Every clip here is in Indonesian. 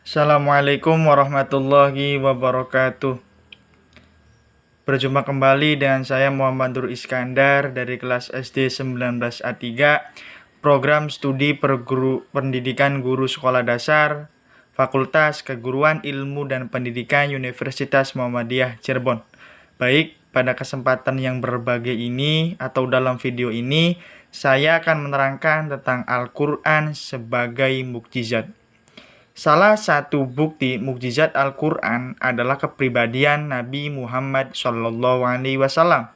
Assalamualaikum warahmatullahi wabarakatuh. Berjumpa kembali dengan saya Muhammad Nur Iskandar dari kelas SD 19A3, program studi pendidikan guru sekolah dasar, Fakultas Keguruan Ilmu dan Pendidikan Universitas Muhammadiyah Cirebon. Baik, pada kesempatan yang berbahagia ini atau dalam video ini, saya akan menerangkan tentang Al-Quran sebagai mukjizat. Salah satu bukti mukjizat Al-Quran adalah kepribadian Nabi Muhammad SAW.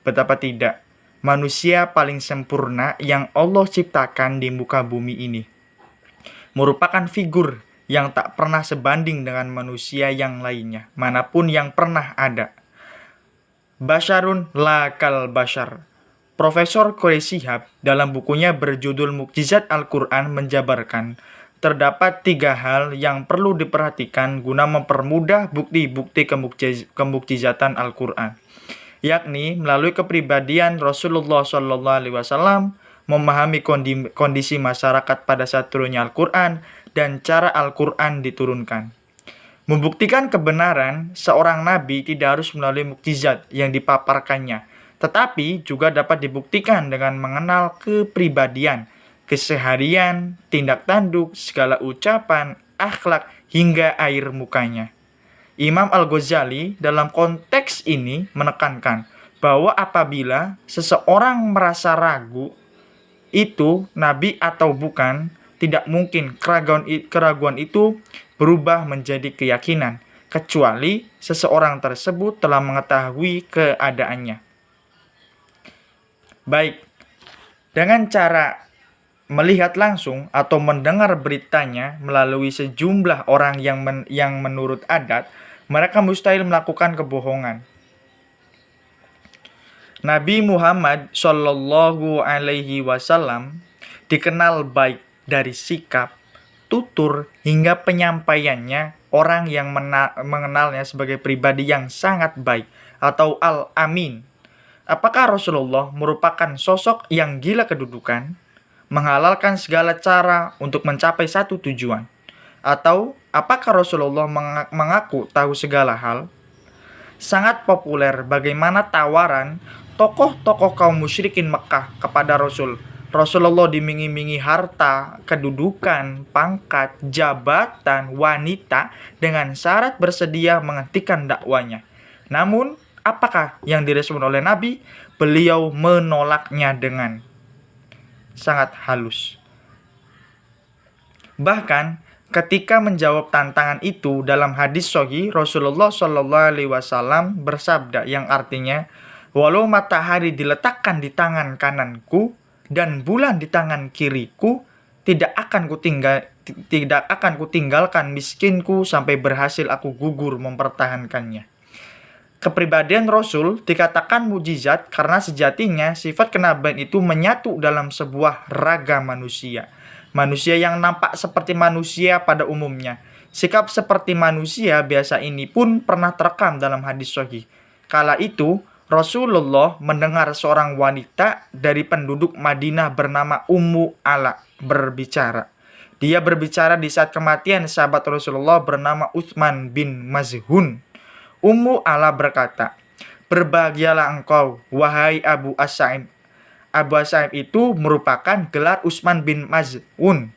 Betapa tidak, manusia paling sempurna yang Allah ciptakan di muka bumi ini merupakan figur yang tak pernah sebanding dengan manusia yang lainnya, manapun yang pernah ada. Basyarun la kal basyar. Profesor Quraisyihab dalam bukunya berjudul Mukjizat Al-Quran menjabarkan terdapat 3 hal yang perlu diperhatikan guna mempermudah bukti-bukti kemukjizatan Al-Quran, yakni melalui kepribadian Rasulullah SAW, memahami kondisi masyarakat pada saat turunnya Al-Quran, dan cara Al-Quran diturunkan. Membuktikan kebenaran seorang nabi tidak harus melalui mukjizat yang dipaparkannya, tetapi juga dapat dibuktikan dengan mengenal kepribadian, keseharian, tindak tanduk, segala ucapan, akhlak, hingga air mukanya. Imam Al-Ghazali dalam konteks ini menekankan bahwa apabila seseorang merasa ragu itu nabi atau bukan, tidak mungkin keraguan itu berubah menjadi keyakinan, kecuali seseorang tersebut telah mengetahui keadaannya. Baik, dengan cara melihat langsung atau mendengar beritanya melalui sejumlah orang yang menurut adat mereka mustahil melakukan kebohongan. Nabi Muhammad Shallallahu Alaihi Wasallam dikenal baik dari sikap, tutur, hingga penyampaiannya. Orang yang mengenalnya sebagai pribadi yang sangat baik atau Al-Amin. Apakah Rasulullah merupakan sosok yang gila kedudukan, menghalalkan segala cara untuk mencapai satu tujuan? Atau apakah Rasulullah mengaku tahu segala hal? Sangat populer bagaimana tawaran tokoh-tokoh kaum musyrikin Mekah kepada Rasulullah dimingi-mingi harta, kedudukan, pangkat, jabatan, wanita dengan syarat bersedia menghentikan dakwanya. Namun, apakah yang direspon oleh Nabi? Beliau menolaknya dengan sangat halus. Bahkan ketika menjawab tantangan itu dalam hadis sahih, Rasulullah SAW bersabda yang artinya, walau matahari diletakkan di tangan kananku dan bulan di tangan kiriku, tidak akan kutinggalkan miskinku sampai berhasil aku gugur mempertahankannya. Kepribadian Rasul dikatakan mukjizat karena sejatinya sifat kenabian itu menyatu dalam sebuah raga manusia. Manusia yang nampak seperti manusia pada umumnya. Sikap seperti manusia biasa ini pun pernah terekam dalam hadis sahih. Kala itu, Rasulullah mendengar seorang wanita dari penduduk Madinah bernama Ummu Ala berbicara. Dia berbicara di saat kematian sahabat Rasulullah bernama Utsman bin Maz'un. Ummu Ala berkata, "Berbahagialah engkau, wahai Abu As-Sa'ib." Abu As-Sa'ib itu merupakan gelar Utsman bin Maz'un.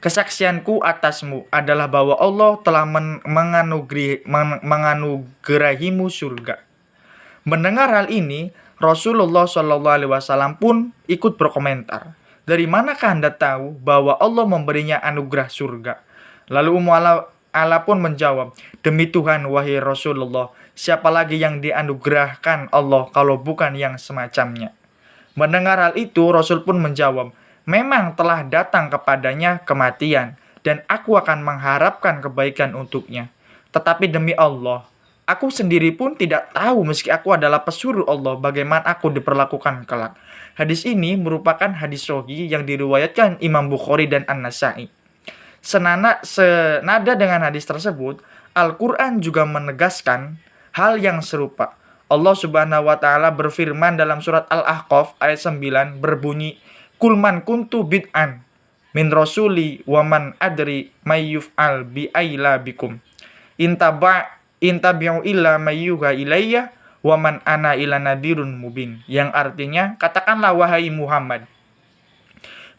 "Kesaksianku atasmu adalah bahwa Allah telah menganugerahimu surga." Mendengar hal ini, Rasulullah SAW pun ikut berkomentar, "Dari manakah Anda tahu bahwa Allah memberinya anugerah surga?" Lalu Ummu Ala pun menjawab, "Demi Tuhan, wahai Rasulullah, siapa lagi yang dianugerahkan Allah kalau bukan yang semacamnya?" Mendengar hal itu, Rasul pun menjawab, "Memang telah datang kepadanya kematian, dan aku akan mengharapkan kebaikan untuknya. Tetapi demi Allah, aku sendiri pun tidak tahu meski aku adalah pesuruh Allah bagaimana aku diperlakukan kelak." Hadis ini merupakan hadis sahih yang diriwayatkan Imam Bukhari dan An-Nasa'i. Senada dengan hadis tersebut, Al-Quran juga menegaskan hal yang serupa. Allah Subhanahu wa Ta'ala berfirman dalam surat Al-Ahqaf ayat 9 berbunyi, "Kul man kuntu bid'an min rasuli wa man adri may yuf'al bi aila bikum intabi'u illa mayyuha ilayya wa man ana ila nadirun mubin, yang artinya, katakanlah wahai Muhammad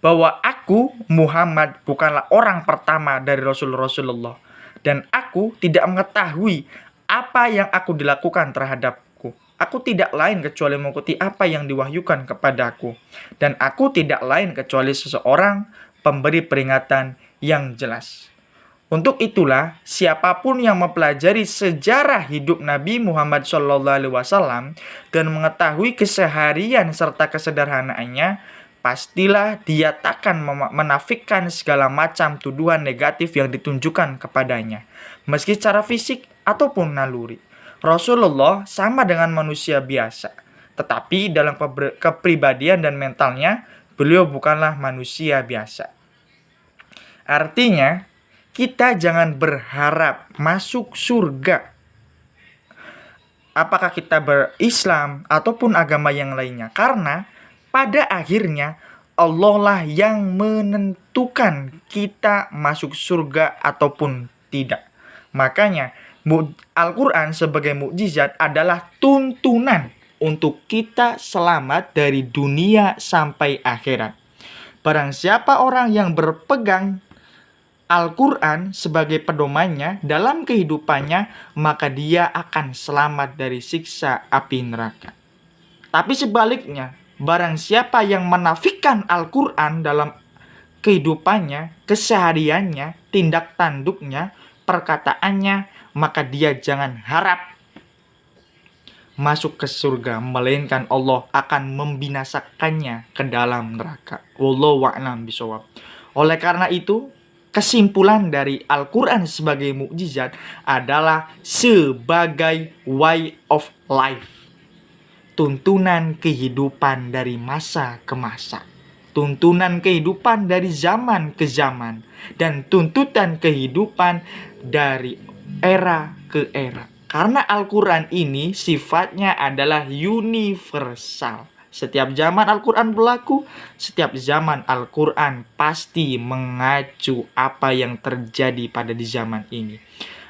bahwa aku Muhammad bukanlah orang pertama dari Rasulullah, dan aku tidak mengetahui apa yang aku dilakukan terhadapku. Aku tidak lain kecuali mengikuti apa yang diwahyukan kepadaku, dan aku tidak lain kecuali seseorang pemberi peringatan yang jelas. Untuk itulah, siapapun yang mempelajari sejarah hidup Nabi Muhammad SAW dan mengetahui keseharian serta kesederhanaannya, pastilah dia takkan menafikan segala macam tuduhan negatif yang ditunjukkan kepadanya, meski secara fisik ataupun naluri. Rasulullah sama dengan manusia biasa, tetapi dalam kepribadian dan mentalnya, beliau bukanlah manusia biasa. Artinya, kita jangan berharap masuk surga, apakah kita berislam ataupun agama yang lainnya, karena pada akhirnya Allah lah yang menentukan kita masuk surga ataupun tidak. Makanya Al-Quran sebagai mukjizat adalah tuntunan untuk kita selamat dari dunia sampai akhirat. Barang siapa orang yang berpegang Al-Quran sebagai pedomannya dalam kehidupannya, maka dia akan selamat dari siksa api neraka. Tapi sebaliknya, barang siapa yang menafikan Al-Quran dalam kehidupannya, kesehariannya, tindak tanduknya, perkataannya, maka dia jangan harap masuk ke surga, melainkan Allah akan membinasakannya ke dalam neraka. Wallahu a'lam bishawab. Oleh karena itu, kesimpulan dari Al-Quran sebagai mukjizat adalah sebagai way of life. Tuntunan kehidupan dari masa ke masa. Tuntunan kehidupan dari zaman ke zaman. Dan tuntutan kehidupan dari era ke era. Karena Al-Quran ini sifatnya adalah universal. Setiap zaman Al-Quran berlaku, setiap zaman Al-Quran pasti mengacu apa yang terjadi pada di zaman ini.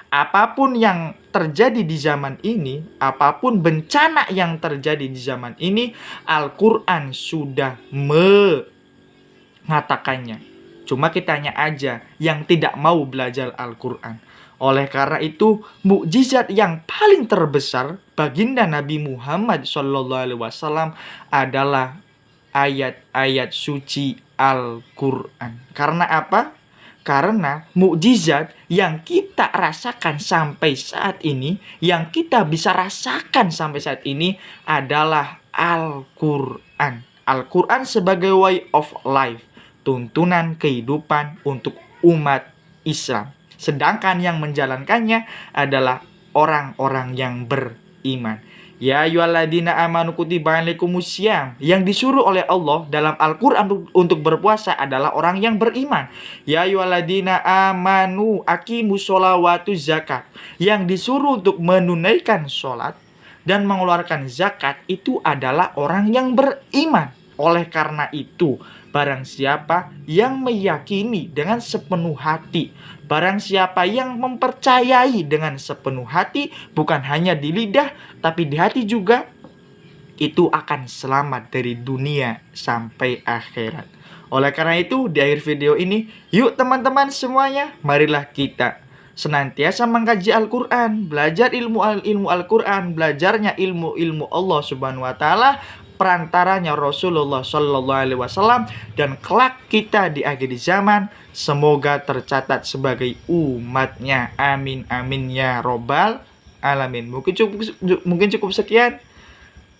Apapun yang terjadi di zaman ini, apapun bencana yang terjadi di zaman ini, Al-Quran sudah mengatakannya. Cuma kitanya aja yang tidak mau belajar Al-Quran. Oleh karena itu, mukjizat yang paling terbesar baginda Nabi Muhammad SAW adalah ayat-ayat suci Al-Quran. Karena apa? Karena mukjizat yang kita rasakan sampai saat ini, yang kita bisa rasakan sampai saat ini adalah Al-Quran. Al-Quran sebagai way of life, tuntunan kehidupan untuk umat Islam. Sedangkan yang menjalankannya adalah orang-orang yang beriman. Ya ayyuhalladzina amanu kutiba alaikumussyam. Yang disuruh oleh Allah dalam Al-Quran untuk berpuasa adalah orang yang beriman. Ya ayyuhalladzina amanu aqimus sholawatu zakat. Yang disuruh untuk menunaikan sholat dan mengeluarkan zakat itu adalah orang yang beriman. Oleh karena itu, barang siapa yang meyakini dengan sepenuh hati, barang siapa yang mempercayai dengan sepenuh hati, bukan hanya di lidah, tapi di hati juga, itu akan selamat dari dunia sampai akhirat. Oleh karena itu, di akhir video ini, yuk teman-teman semuanya, marilah kita senantiasa mengkaji Al-Quran, belajar ilmu Al-Quran, belajarnya ilmu Allah Subhanahu wa Ta'ala, perantaranya Rasulullah SAW, dan kelak kita di akhir zaman semoga tercatat sebagai umatnya. Amin amin ya robbal alamin. Mungkin cukup sekian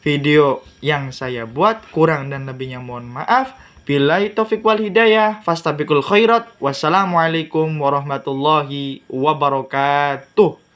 video yang saya buat, kurang dan lebihnya mohon maaf. Billahi taufiq wal hidayah, fastabiqul khairat. Wassalamualaikum warahmatullahi wabarakatuh.